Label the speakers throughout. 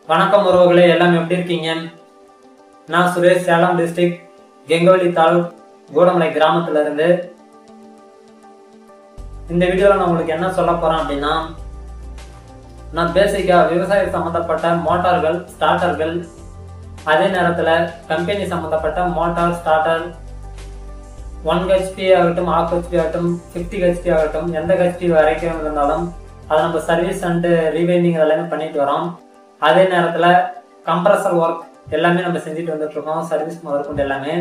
Speaker 1: வணக்கம் உறவுகளே, எல்லாம் எப்படி இருக்கீங்க? நான் சுரேஷ், சேலம் டிஸ்ட்ரிக்ட் கெங்கவல்லி தாலுக் கூடமலை கிராமத்துல இருந்து. இந்த வீடியோல நான் உங்களுக்கு என்ன சொல்ல போறேன் அப்படின்னா, நான் பேசிக்கா விவசாயம் சம்பந்தப்பட்ட மோட்டார்கள், ஸ்டார்டர்கள், அதே நேரத்துல கம்பெனி சம்பந்தப்பட்ட மோட்டார், ஸ்டார்டர் 1 HP ஆகட்டும், 1/2 HP ஆகட்டும், 50 HP ஆகட்டும், எந்த HP வரைக்கும் இருந்தாலும் அதை நம்ம சர்வீஸ் அண்ட் ரீவைண்டிங் எல்லாமே பண்ணிட்டு வரோம். அதே நேரத்தில் கம்ப்ரஸர் ஒர்க் எல்லாமே நம்ம செஞ்சுட்டு வந்துட்டு இருக்கோம். சர்வீஸ் முதற்கொண்டு எல்லாமே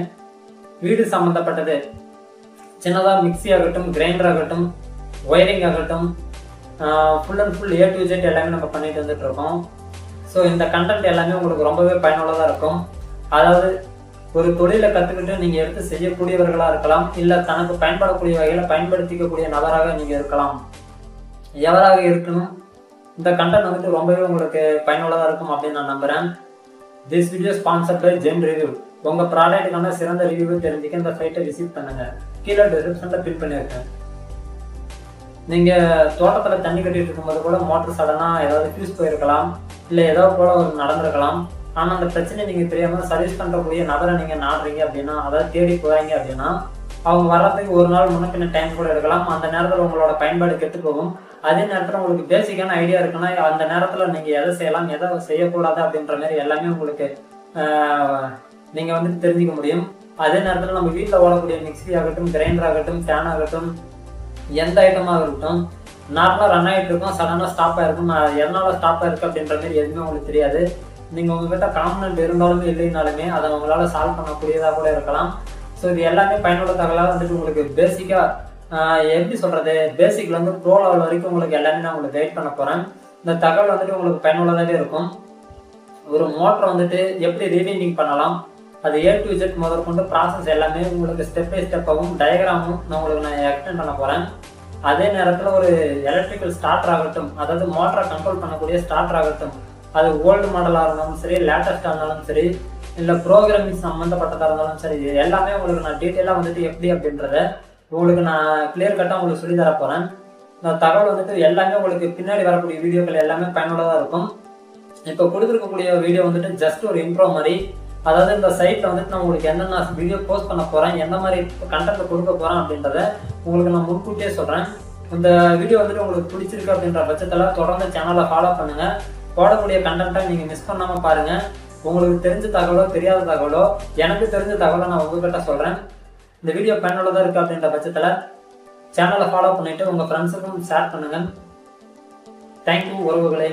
Speaker 1: வீடு சம்மந்தப்பட்டது, சின்னதாக மிக்சி ஆகட்டும், கிரைண்டர் ஆகட்டும், ஒயரிங் ஆகட்டும், full and full A to Z எல்லாமே நம்ம பண்ணிட்டு வந்துட்டு இருக்கோம். ஸோ இந்த கண்டென்ட் எல்லாமே உங்களுக்கு ரொம்பவே பயனுள்ளதாக இருக்கும். அதாவது ஒரு தொழிலை கற்றுக்கிட்டு நீங்கள் எடுத்து செய்யக்கூடியவர்களாக இருக்கலாம், இல்லை தனக்கு பயன்படக்கூடிய வகையில் பயன்படுத்திக்கக்கூடிய நபராக நீங்கள் இருக்கலாம். எவராக இருக்கணும், இந்த கண்டென்ட் வந்துட்டு ரொம்பவே உங்களுக்கு பயனுள்ளதாக இருக்கும் அப்படின்னு நான் நம்புகிறேன். This video sponsored by Zen Review. உங்கள் ப்ராடக்ட்டுக்கான சிறந்த ரிவ்யூவை தெரிஞ்சுக்க இந்த சைட்டை விசிட் பண்ணுங்கள். கீழே டிஸ்கிரிப்ஷனில் பின் பண்ணியிருக்கேன். நீங்கள் தோட்டத்தில் தண்ணி கட்டிட்டு இருக்கும்போது கூட மோட்டர் சடனாக ஏதாவது ஃபியூஸ் போயிருக்கலாம், இல்லை ஏதோ போல ஒரு நடந்திருக்கலாம். ஆனால் அந்த பிரச்சனையை நீங்கள் தெரியாமல் சர்வீஸ் பண்ணுறக்கூடிய நபரை நீங்கள் நாடுறீங்க அப்படின்னா, அதாவது தேடி போகிறீங்க அப்படின்னா, அவங்க வர்றதுக்கு ஒரு நாள் முன்ன டைம் கூட எடுக்கலாம். அந்த நேரத்தில் உங்களோட பயன்பாடு கெட்டு போகும். அதே நேரத்தில் உங்களுக்கு பேசிக்கான ஐடியா இருக்குன்னா அந்த நேரத்தில் நீங்கள் எதை செய்யலாம், எதை செய்யக்கூடாது அப்படின்ற மாதிரி எல்லாமே உங்களுக்கு நீங்கள் வந்துட்டு தெரிஞ்சுக்க முடியும். அதே நேரத்தில் நம்ம வீட்டில் ஓடக்கூடிய மிக்சி ஆகட்டும், கிரைண்டர் ஆகட்டும், ஃபேன் ஆகட்டும், எந்த ஐட்டமாக இருக்கட்டும், நார்மலாக ரன் ஆகிட்டு இருக்கும், சடனாக ஸ்டாப் ஆகிருக்கும். எதனால ஸ்டாப் ஆகிருக்கு அப்படின்ற மாதிரி எதுவுமே உங்களுக்கு தெரியாது. நீங்கள் உங்ககிட்ட காம்பனண்ட் இருந்தாலுமே இல்லைனாலுமே அதை உங்களால் சால்வ் பண்ணக்கூடியதாக கூட இருக்கலாம். ஸோ இது எல்லாமே பயனுள்ள தகவலாக வந்துட்டு உங்களுக்கு பேசிக்காக எப்படி சொல்கிறது, பேசிக்லேருந்து ப்ரோ லெவல் வரைக்கும் உங்களுக்கு எல்லாமே நான் உங்களுக்கு கைட் பண்ண போகிறேன். இந்த தகவல் வந்துட்டு உங்களுக்கு பயனுள்ளதாகவே இருக்கும். ஒரு மோட்டரை வந்துட்டு எப்படி ரீவைண்டிங் பண்ணலாம், அது A to Z முதற்கொண்டு ப்ராசஸ் எல்லாமே உங்களுக்கு ஸ்டெப் பை ஸ்டெப்பாகவும் டயக்ராமும் நான் எக்ஸ்பிளைன் பண்ண போகிறேன். அதே நேரத்தில் ஒரு எலக்ட்ரிக்கல் ஸ்டார்டர் ஆகட்டும், அதாவது மோட்டரை கண்ட்ரோல் பண்ணக்கூடிய ஸ்டார்டர் ஆகட்டும், அது ஓல்டு மாடலாக இருந்தாலும் சரி, லேட்டஸ்ட்டாக இருந்தாலும் சரி, இல்லை ப்ரோக்ராமிங் சம்மந்தப்பட்டதாக இருந்தாலும் சரி, இது எல்லாமே உங்களுக்கு நான் டீட்டெயிலாக வந்துட்டு எப்படி அப்படின்றத உங்களுக்கு நான் கிளியர் கட்டாக உங்களுக்கு சொல்லி தர போகிறேன். இந்த தகவல் வந்துட்டு எல்லாமே உங்களுக்கு பின்னாடி வரக்கூடிய வீடியோக்கள் எல்லாமே பயனுள்ளதாக இருக்கும். இப்போ கொடுத்துருக்கக்கூடிய வீடியோ வந்துட்டு ஜஸ்ட் ஒரு இன்ட்ரோ மாதிரி. அதாவது இந்த சைட்டில் வந்துட்டு நான் உங்களுக்கு என்னென்ன வீடியோ போஸ்ட் பண்ண போகிறேன், எந்த மாதிரி கண்டென்ட் கொடுக்க போகிறேன் அப்படின்றத உங்களுக்கு நான் முன்கூட்டியே சொல்கிறேன். இந்த வீடியோ வந்துட்டு உங்களுக்கு பிடிச்சிருக்கு அப்படின்ற பட்சத்தில் தொடர்ந்து சேனலை ஃபாலோ பண்ணுங்கள். போடக்கூடிய கண்டென்ட்டை நீங்கள் மிஸ் பண்ணாமல் பாருங்கள். உங்களுக்கு தெரிஞ்ச தகவலோ தெரியாத தகவலோ, எனக்கு தெரிஞ்ச தகவலை நான் உங்ககிட்ட சொல்கிறேன். இந்த வீடியோ பயனுள்ளதாக இருக்குது அப்படின்ற பட்சத்தில் சேனலை ஃபாலோ பண்ணிவிட்டு உங்கள் ஃப்ரெண்ட்ஸுக்கும் ஷேர் பண்ணுங்கள். தேங்க்யூ உறவுகளே.